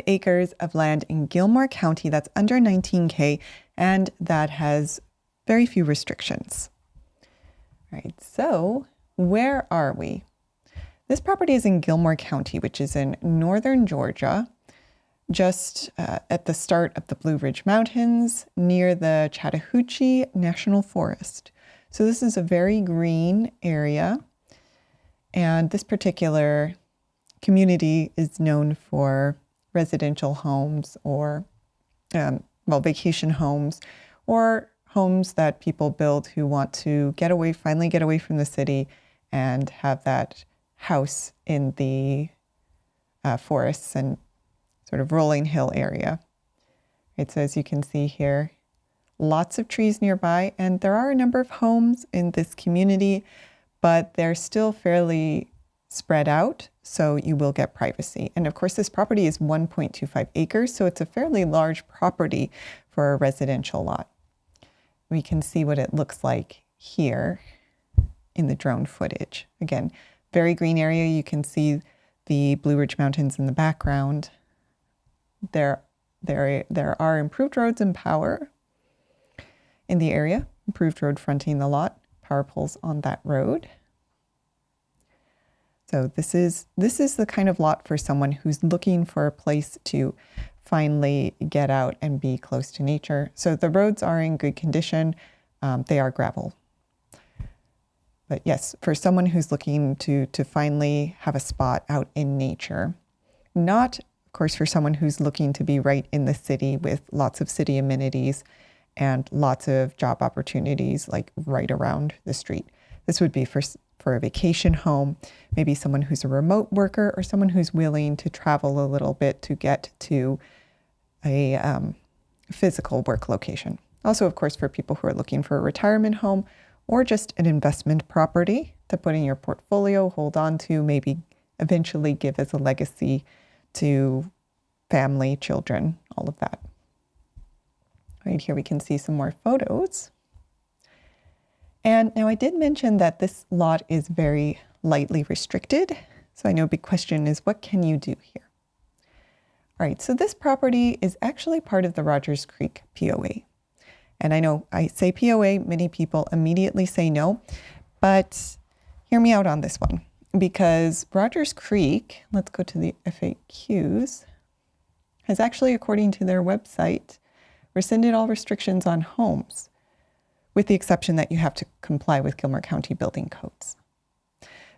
acres of land in Gilmer County that's under 19K and that has very few restrictions. All right, so where are we? This property is in Gilmer County, which is in northern Georgia, just at the start of the Blue Ridge Mountains near the Chattahoochee National Forest. So this is a very green area, and this particular community is known for residential homes or, vacation homes or homes that people build who want to finally get away from the city and have that house in the forests and sort of rolling hill area. Right, so as you can see here, lots of trees nearby, and there are a number of homes in this community, but they're still fairly spread out, so you will get privacy. And of course, this property is 1.25 acres, so it's a fairly large property for a residential lot. We can see what it looks like here in the drone footage. Again, very green area. You can see the Blue Ridge Mountains in the background. There are improved roads and power in the area, improved road fronting the lot, power poles on that road. So this is the kind of lot for someone who's looking for a place to finally get out and be close to nature. So the roads are in good condition. They are gravel. But yes, for someone who's looking to finally have a spot out in nature, not, of course, for someone who's looking to be right in the city with lots of city amenities and lots of job opportunities like right around the street. This would be for a vacation home, maybe someone who's a remote worker or someone who's willing to travel a little bit to get to a physical work location. Also, of course, for people who are looking for a retirement home or just an investment property to put in your portfolio, hold on to, maybe eventually give as a legacy to family, children, all of that. Right here we can see some more photos. And now I did mention that this lot is very lightly restricted. So I know a big question is, what can you do here? All right, so this property is actually part of the Rogers Creek POA. And I know I say POA, many people immediately say no, but hear me out on this one, because Rogers Creek, let's go to the FAQs, has actually, according to their website, rescinded all restrictions on homes, with the exception that you have to comply with Gilmer County building codes.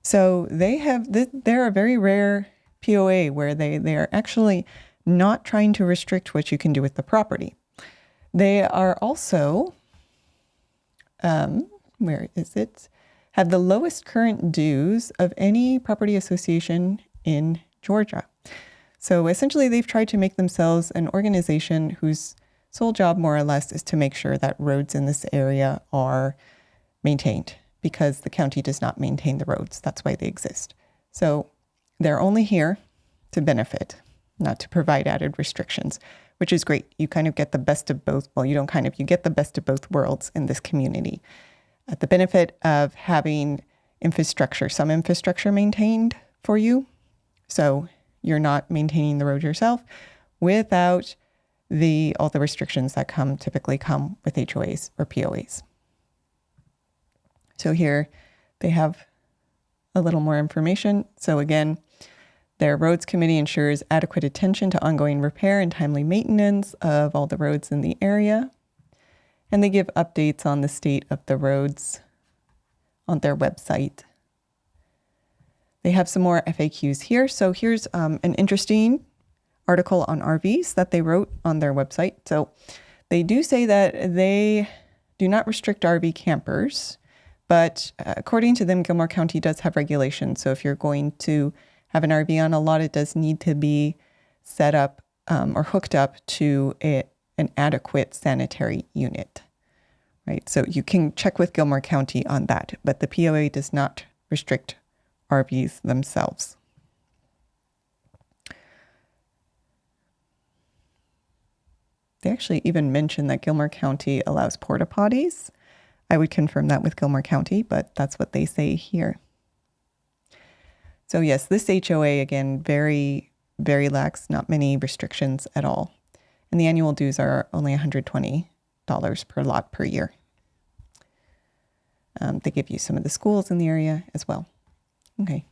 So they're a very rare POA where they are actually not trying to restrict what you can do with the property. They are also, have the lowest current dues of any property association in Georgia. So essentially they've tried to make themselves an organization whose sole job, more or less, is to make sure that roads in this area are maintained, because the county does not maintain the roads. That's why they exist. So they're only here to benefit, not to provide added restrictions, which is great. You kind of get the best of both. Well, you get the best of both worlds in this community. The benefit of having some infrastructure maintained for you. So you're not maintaining the road yourself without all the restrictions that typically come with HOAs or POAs. So here they have a little more information. So again, their roads committee ensures adequate attention to ongoing repair and timely maintenance of all the roads in the area. And they give updates on the state of the roads on their website. They have some more FAQs here. So here's an interesting article on RVs that they wrote on their website. So they do say that they do not restrict RV campers, but according to them, Gilmer County does have regulations. So if you're going to have an RV on a lot, it does need to be set up or hooked up to an adequate sanitary unit, right? So you can check with Gilmer County on that, but the POA does not restrict RVs themselves. They actually even mention that Gilmer County allows porta potties. I would confirm that with Gilmer County, but that's what they say here. So yes, this HOA, again, very very lax, not many restrictions at all. And the annual dues are only $120 per lot per year. They give you some of the schools in the area as well. Okay,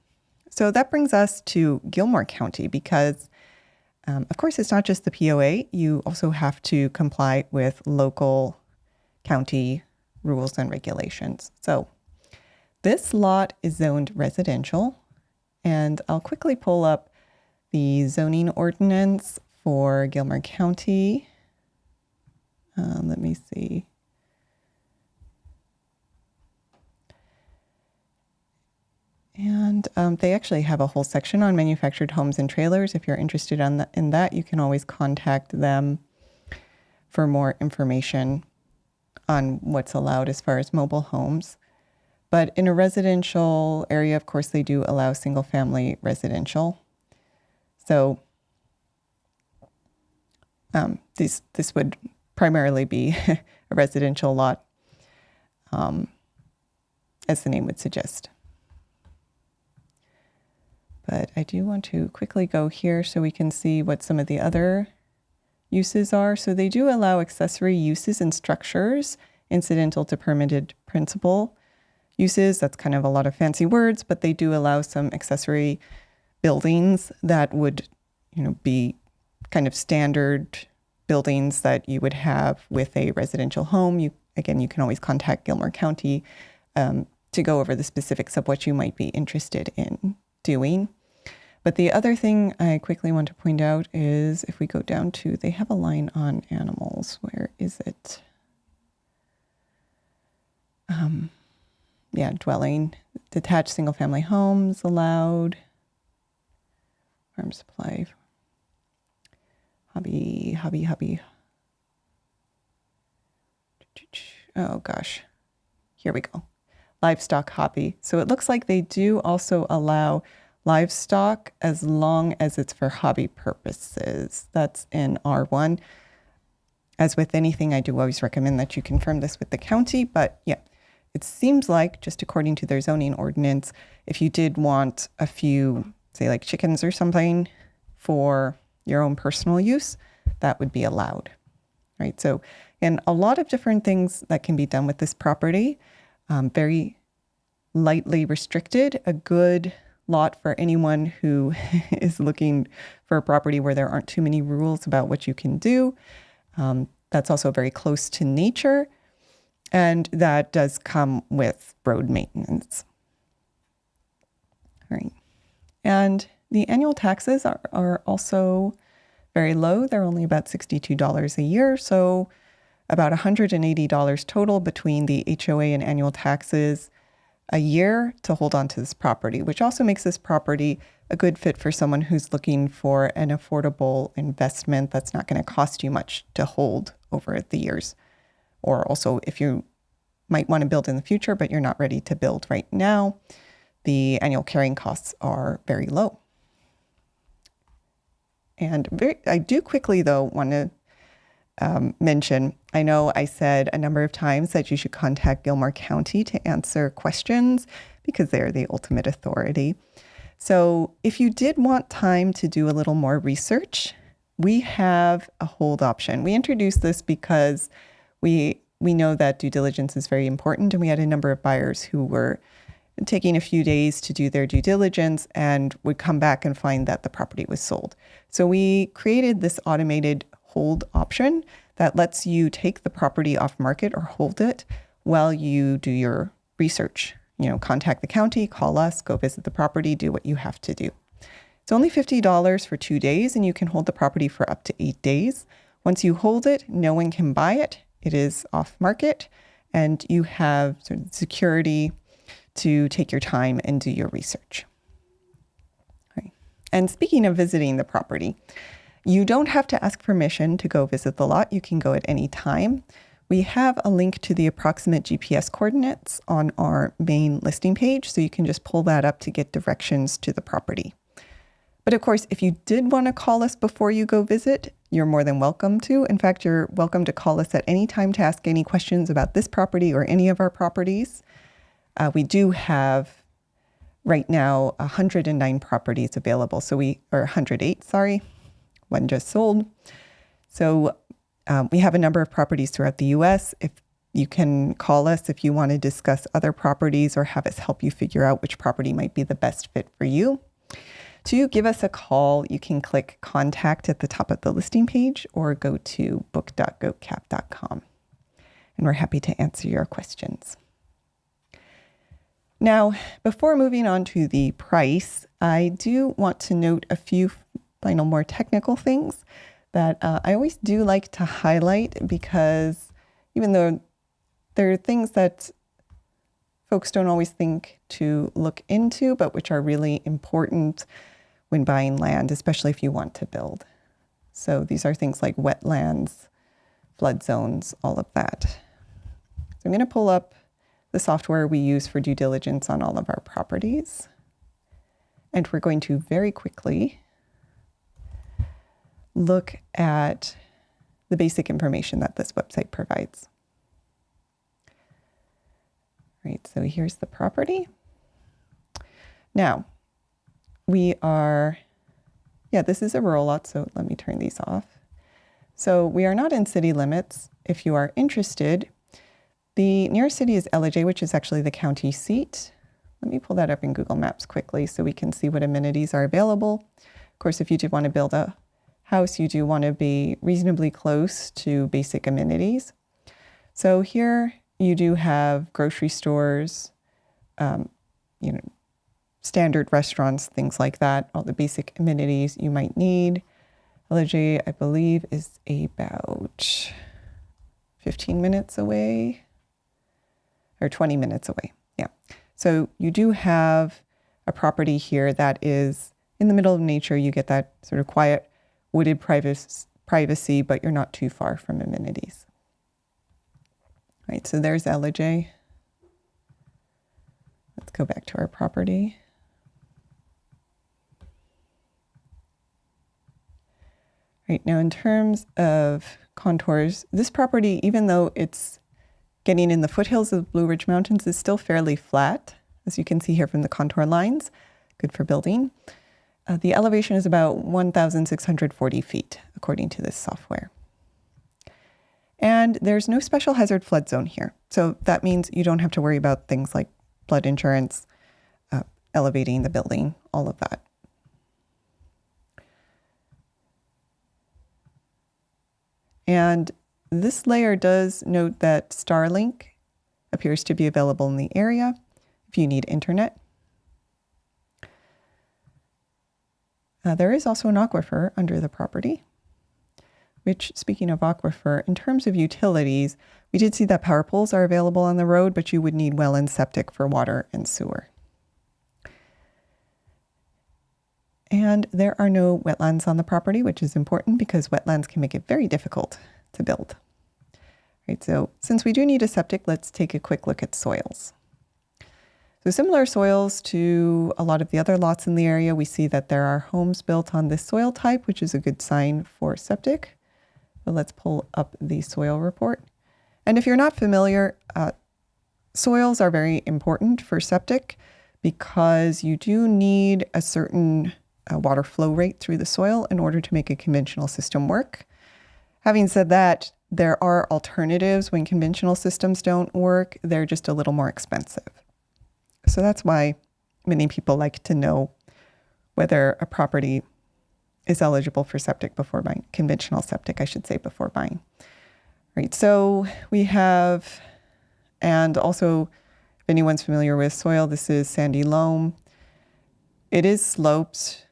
so that brings us to Gilmer County because, of course, it's not just the POA. You also have to comply with local county rules and regulations. So this lot is zoned residential, and I'll quickly pull up the zoning ordinance for Gilmer County. Let me see. And they actually have a whole section on manufactured homes and trailers. If you're interested in that, you can always contact them for more information on what's allowed as far as mobile homes. But in a residential area, of course, they do allow single-family residential. So this would primarily be a residential lot, as the name would suggest. But I do want to quickly go here so we can see what some of the other uses are. So they do allow accessory uses and structures incidental to permitted principal uses. That's kind of a lot of fancy words, but they do allow some accessory buildings that would, be kind of standard buildings that you would have with a residential home. You can always contact Gilmer County to go over the specifics of what you might be interested in doing. But the other thing I quickly want to point out is if we go down to, they have a line on animals. Where is it? Dwelling, detached single family homes allowed, farm supply, hobby. Oh gosh, here we go. Livestock hobby. So it looks like they do also allow livestock as long as it's for hobby purposes. That's in R1. As with anything, I do always recommend that you confirm this with the county, but yeah, it seems like, just according to their zoning ordinance, if you did want a few, say like chickens or something for your own personal use, that would be allowed, right? So, and a lot of different things that can be done with this property. Very lightly restricted, a good lot for anyone who is looking for a property where there aren't too many rules about what you can do. That's also very close to nature, and that does come with road maintenance. All right. And the annual taxes are also very low. They're only about $62 a year, so about $180 total between the HOA and annual taxes a year to hold on to this property, which also makes this property a good fit for someone who's looking for an affordable investment that's not going to cost you much to hold over the years. Or also if you might want to build in the future, but you're not ready to build right now, the annual carrying costs are very low. And I do quickly, though, want to mention, I know I said a number of times that you should contact Gilmer County to answer questions because they're the ultimate authority. So if you did want time to do a little more research, we have a hold option. We introduced this because we know that due diligence is very important, and we had a number of buyers who were taking a few days to do their due diligence and would come back and find that the property was sold. So we created this automated hold option that lets you take the property off market or hold it while you do your research. Contact the county, call us, go visit the property, do what you have to do. It's only $50 for 2 days, and you can hold the property for up to 8 days. Once you hold it, no one can buy it. It is off market, and you have sort of security to take your time and do your research. All right. And speaking of visiting the property, you don't have to ask permission to go visit the lot. You can go at any time. We have a link to the approximate GPS coordinates on our main listing page, so you can just pull that up to get directions to the property. But of course, if you did want to call us before you go visit, you're more than welcome to. In fact, you're welcome to call us at any time to ask any questions about this property or any of our properties. We do have right now 109 properties available. Or 108, sorry, one just sold. So we have a number of properties throughout the US. If you can call us if you want to discuss other properties or have us help you figure out which property might be the best fit for you. To give us a call, you can click contact at the top of the listing page or go to book.gocap.com. And we're happy to answer your questions. Now, before moving on to the price, I do want to note a few final more technical things that I always do like to highlight, because even though there are things that folks don't always think to look into, but which are really important when buying land, especially if you want to build. So these are things like wetlands, flood zones, all of that. So I'm going to pull up the software we use for due diligence on all of our properties. And we're going to very quickly look at the basic information that this website provides. Right, so here's the property. Now, this is a rural lot, so let me turn these off. So we are not in city limits. If you are interested, the nearest city is Ellijay, which is actually the county seat. Let me pull that up in Google Maps quickly so we can see what amenities are available. Of course, if you do want to build a house, you do want to be reasonably close to basic amenities. So here you do have grocery stores, standard restaurants, things like that, all the basic amenities you might need. Ellijay, I believe, is about 15 minutes away, or 20 minutes away. Yeah. So you do have a property here that is in the middle of nature. You get that sort of quiet, wooded privacy, but you're not too far from amenities. Right, so there's Ellijay. Let's go back to our property. Right, now in terms of contours, this property, even though it's getting in the foothills of the Blue Ridge Mountains, is still fairly flat, as you can see here from the contour lines. Good for building. The elevation is about 1,640 feet, according to this software. And there's no special hazard flood zone here. So that means you don't have to worry about things like flood insurance, elevating the building, all of that. And this layer does note that Starlink appears to be available in the area if you need internet. There is also an aquifer under the property, which, speaking of aquifer, in terms of utilities, we did see that power poles are available on the road, but you would need well and septic for water and sewer. And there are no wetlands on the property, which is important because wetlands can make it very difficult to build. Right, so since we do need a septic, let's take a quick look at soils. So similar soils to a lot of the other lots in the area, we see that there are homes built on this soil type, which is a good sign for septic. So let's pull up the soil report. And if you're not familiar, soils are very important for septic because you do need a certain water flow rate through the soil in order to make a conventional system work. Having said that, there are alternatives when conventional systems don't work. They're just a little more expensive. So that's why many people like to know whether a property is eligible for septic before buying, conventional septic, I should say, before buying. Right, so we have, and also if anyone's familiar with soil, this is sandy loam. It is sloped.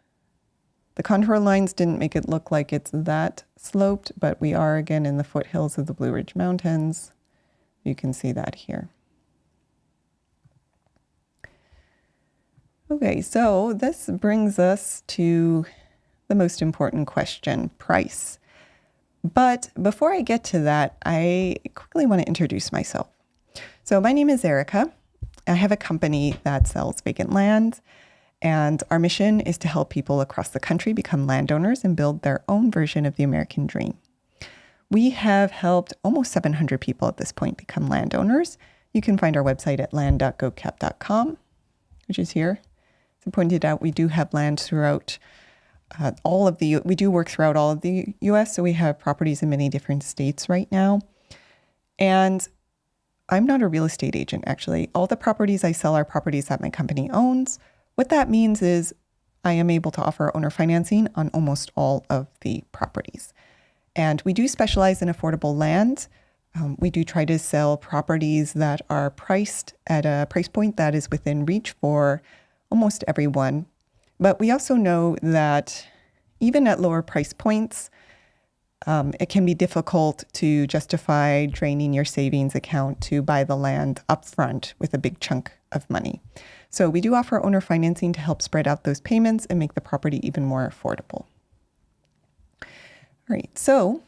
The contour lines didn't make it look like it's that sloped, but we are again in the foothills of the Blue Ridge Mountains. You can see that here. Okay, so this brings us to the most important question, price. But before I get to that, I quickly want to introduce myself. So my name is Erica. I have a company that sells vacant land, and our mission is to help people across the country become landowners and build their own version of the American dream. We have helped almost 700 people at this point become landowners. You can find our website at land.gocap.com, which is here. As I pointed out, we do have land throughout we do work throughout all of the US, so we have properties in many different states right now. And I'm not a real estate agent, actually. All the properties I sell are properties that my company owns. What that means is I am able to offer owner financing on almost all of the properties. And we do specialize in affordable land. We do try to sell properties that are priced at a price point that is within reach for almost everyone. But we also know that even at lower price points, it can be difficult to justify draining your savings account to buy the land upfront with a big chunk of money. So we do offer owner financing to help spread out those payments and make the property even more affordable. All right, so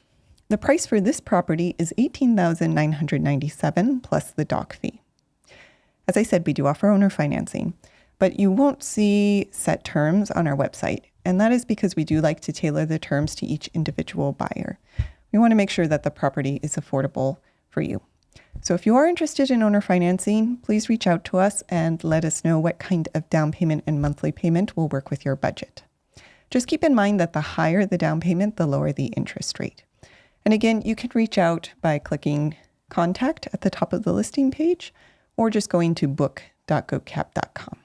the price for this property is $18,997 plus the dock fee. As I said, we do offer owner financing, but you won't see set terms on our website. And that is because we do like to tailor the terms to each individual buyer. We want to make sure that the property is affordable for you. So if you are interested in owner financing, please reach out to us and let us know what kind of down payment and monthly payment will work with your budget. Just keep in mind that the higher the down payment, the lower the interest rate. And again, you can reach out by clicking contact at the top of the listing page or just going to book.gocap.com.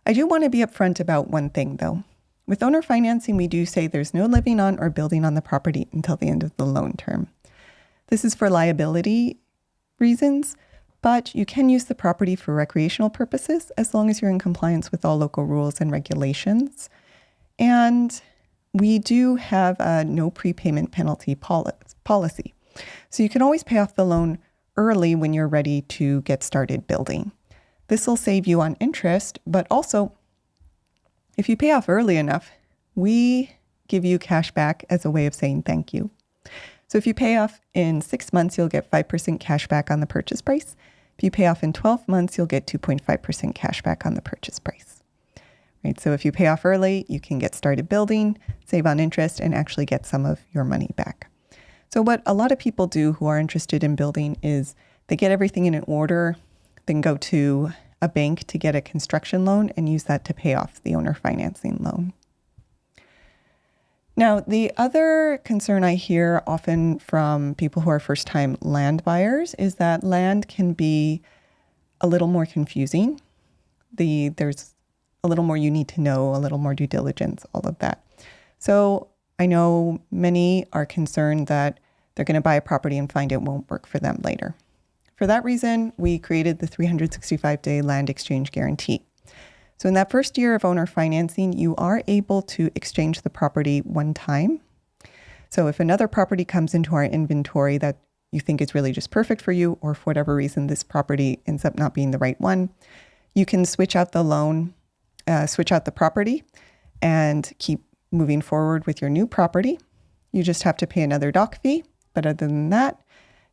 I do want to be upfront about one thing though. With owner financing, we do say there's no living on or building on the property until the end of the loan term. This is for liability reasons, but you can use the property for recreational purposes as long as you're in compliance with all local rules and regulations. And we do have a no prepayment penalty policy. So you can always pay off the loan early when you're ready to get started building. This will save you on interest, but also if you pay off early enough, we give you cash back as a way of saying thank you. So if you pay off in 6 months, you'll get 5% cash back on the purchase price. If you pay off in 12 months, you'll get 2.5% cash back on the purchase price. Right? So if you pay off early, you can get started building, save on interest, and actually get some of your money back. So what a lot of people do who are interested in building is they get everything in an order, then go to a bank to get a construction loan and use that to pay off the owner financing loan. Now, the other concern I hear often from people who are first-time land buyers is that land can be a little more confusing. There's a little more you need to know, a little more due diligence, all of that. So I know many are concerned that they're going to buy a property and find it won't work for them later. For that reason, we created the 365-day land exchange guarantee. So in that first year of owner financing, you are able to exchange the property one time. So if another property comes into our inventory that you think is really just perfect for you, or for whatever reason this property ends up not being the right one, you can switch out the property and keep moving forward with your new property. You just have to pay another dock fee, but other than that,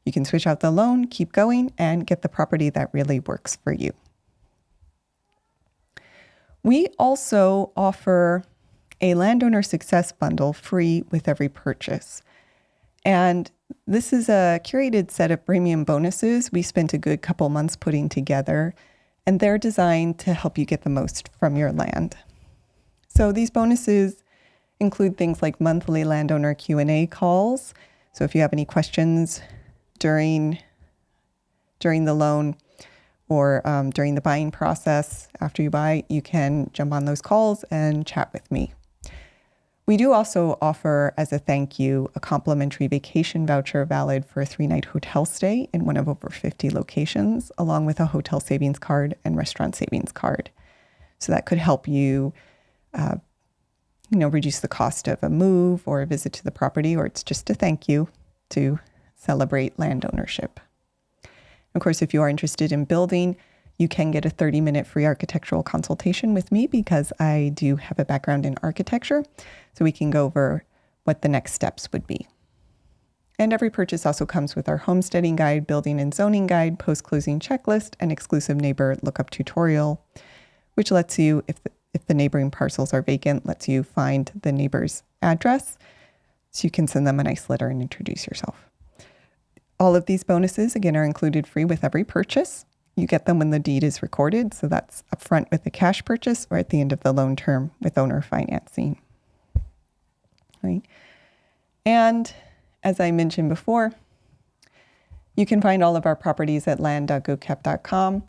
you can switch out the loan, keep going, and get the property that really works for you. We also offer a landowner success bundle free with every purchase. And this is a curated set of premium bonuses we spent a good couple months putting together, and they're designed to help you get the most from your land. So these bonuses include things like monthly landowner Q&A calls. So if you have any questions during the loan or during the buying process after you buy, you can jump on those calls and chat with me. We do also offer, as a thank you, a complimentary vacation voucher valid for a 3-night hotel stay in one of over 50 locations, along with a hotel savings card and restaurant savings card. So that could help you reduce the cost of a move or a visit to the property, or it's just a thank you to celebrate land ownership. Of course, if you are interested in building, you can get a 30-minute free architectural consultation with me because I do have a background in architecture, so we can go over what the next steps would be. And every purchase also comes with our homesteading guide, building and zoning guide, post-closing checklist, and exclusive neighbor lookup tutorial, which lets you, if the neighboring parcels are vacant, lets you find the neighbor's address so you can send them a nice letter and introduce yourself. All of these bonuses, again, are included free with every purchase. You get them when the deed is recorded, so that's upfront with the cash purchase or at the end of the loan term with owner financing. Right? And as I mentioned before, you can find all of our properties at land.gocap.com.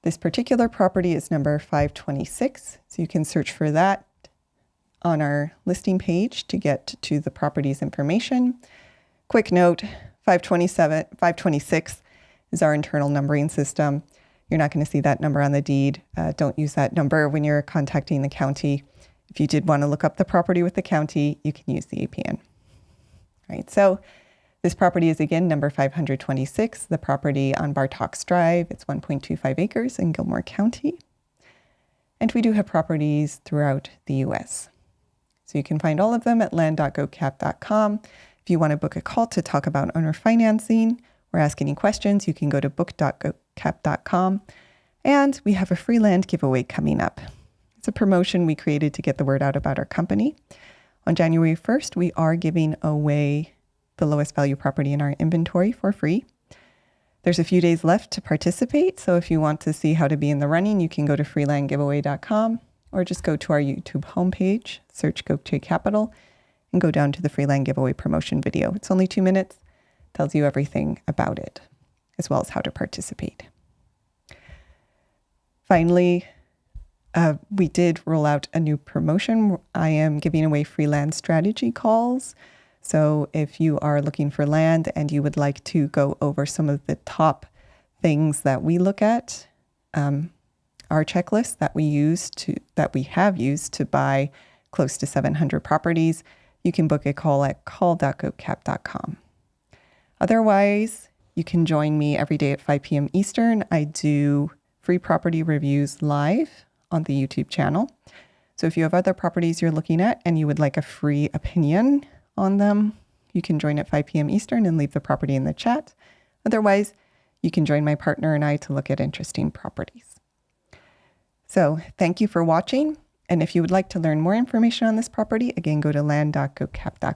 This particular property is number 526, so you can search for that on our listing page to get to the property's information. Quick note, 526 is our internal numbering system. You're not going to see that number on the deed. Don't use that number when you're contacting the county. If you did want to look up the property with the county, you can use the APN. Right, so this property is again number 526, the property on Bartox Drive. It's 1.25 acres in Gilmer County. And we do have properties throughout the US. So you can find all of them at land.gocap.com. If you want to book a call to talk about owner financing or ask any questions, you can go to book.gocap.com. And we have a free land giveaway coming up. It's a promotion we created to get the word out about our company. On January 1st, we are giving away the lowest value property in our inventory for free. There's a few days left to participate, so if you want to see how to be in the running, you can go to freelandgiveaway.com or just go to our YouTube homepage, search Gokche Capital, and go down to the free land giveaway promotion video. It's only 2 minutes, tells you everything about it, as well as how to participate. Finally, we did roll out a new promotion. I am giving away free land strategy calls. So if you are looking for land and you would like to go over some of the top things that we look at, our checklist that we have used to buy close to 700 properties, you can book a call at call.gocap.com. Otherwise, you can join me every day at 5 p.m. Eastern. I do free property reviews live on the YouTube channel. So if you have other properties you're looking at and you would like a free opinion on them, you can join at 5 p.m. Eastern and leave the property in the chat. Otherwise, you can join my partner and I to look at interesting properties. So thank you for watching. And if you would like to learn more information on this property, again, go to land.gocap.com.